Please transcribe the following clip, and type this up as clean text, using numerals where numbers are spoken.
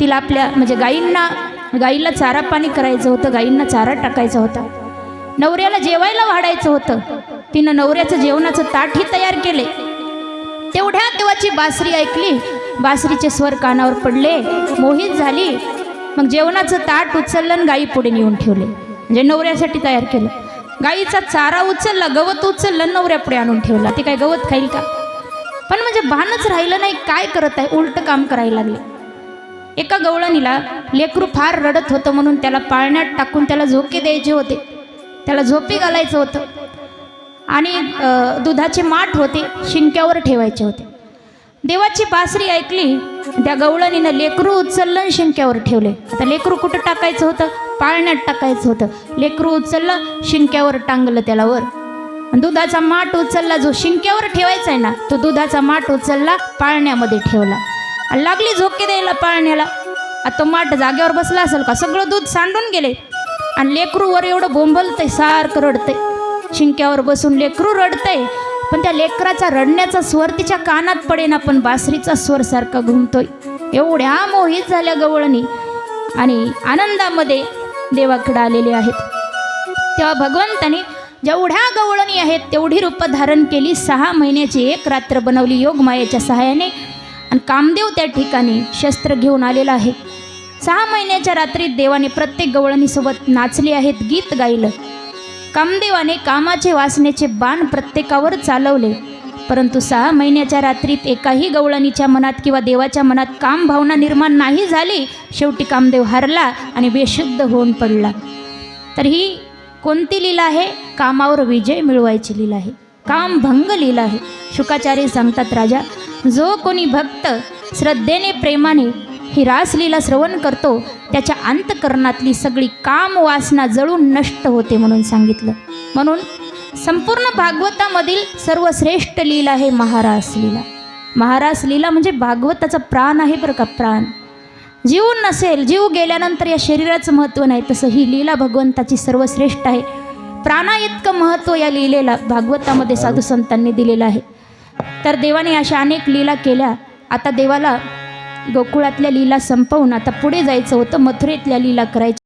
तिला आपल्या म्हणजे गाईला चारा पाणी करायचं होतं, गाईंना चारा टाकायचा होता, नवऱ्याला जेवायला वाढायचं होतं. तिनं नवऱ्याचं जेवणाचं ताटही तयार केले. तेवढ्या देवाची बासरी ऐकली, बासरीचे स्वर कानावर पडले, मोहित झाली. मग जेवणाचं ताट उचललं आणि गाई पुढे नेऊन ठेवले, म्हणजे नवऱ्यासाठी तयार केलं. गाईचा चारा उचलला, गवत उचललं, नवऱ्या पुढे आणून ठेवला. ती काय गवत खाईल का? पण म्हणजे भानच राहिलं नाही, काय करत आहे, उलट काम करायला लागले. एका गवळणीला लेकरू फार रडत होतं म्हणून त्याला पाळण्यात टाकून त्याला झोके द्यायचे होते, त्याला झोपी घालायचं होतं आणि दुधाचे माठ होते शिंक्यावर ठेवायचे होते. देवाची बासरी ऐकली, त्या गवळणीनं लेकरू उचललं आणि शिंक्यावर ठेवले. आता लेकरू कुठं टाकायचं होतं? पाळण्यात टाकायचं होतं. लेकरू उचललं, शिंक्यावर टांगलं त्याला वर. दुधाचा माठ उचलला, जो शिंक्यावर ठेवायचा आहे ना, तो दुधाचा माठ उचलला, पाळण्यामध्ये ठेवला. लागली झोके द्यायला पाळण्याला. आता तो माठ जागेवर बसला असेल का? सगळं दूध सांडून गेले आणि लेकरू वर एवढं बोंबलतंय, सारखं रडतंय. शिंक्यावर बसून लेकरू रडतंय, पण त्या लेकराचा रडण्याचा स्वर तिच्या कानात पडेना, पण बासरीचा स्वर सारखा घुमतोय. एवढ्या मोहित झाल्या गवळणी आणि आनंदामध्ये देवाकडे आलेले आहेत. तेव्हा भगवंताने जेवढ्या गवळणी आहेत तेवढी रूपं धारण केली. 6 महिन्याची एक रात्र बनवली योगमायेच्या सहाय्याने आणि कामदेव त्या ठिकाणी शस्त्र घेऊन आलेला आहे. 6 महिन्याच्या रात्रीत देवाने प्रत्येक गवळणीसोबत नाचले आहेत, गीत गायलं. कामदेवाने कामाचे वासनेचे बाण प्रत्येकावर चालवले, परंतु 6 महिन्याच्या रात्रीत एकाही गवळणीच्या मनात किंवा देवाच्या मनात काम भावना निर्माण नाही झाली. शेवटी कामदेव हारला आणि बेशुद्ध होऊन पडला. तर ही कोणती लीला आहे? कामावर विजय मिळवायची लीला आहे, कामभंग लीला आहे. शुकाचार्य सांगतात, राजा, जो कोणी भक्त श्रद्धेने प्रेमाने ही रासलीला श्रवण करतो त्याच्या अंतकरणातली सगळी काम वासना जळून नष्ट होते म्हणून सांगितलं. म्हणून संपूर्ण भागवतामधील सर्वश्रेष्ठ लीला आहे महारास लीला. महारास लीला म्हणजे भागवताचा प्राण आहे बरं का, प्राण. जीव नसेल, जीव गेल्यानंतर या शरीराचं महत्त्व नाही, तसं ही लीला भगवंताची सर्वश्रेष्ठ आहे. प्राणा इतकं महत्त्व या लीलेला भागवतामध्ये साधू संतांनी दिलेलं आहे. तर देवाने अशा अनेक लीला केल्या. आता देवाला गोकुळातल्या लीला संपवून आता पुढे जायचं होतं, मथुरेतल्या लीला करायच्या.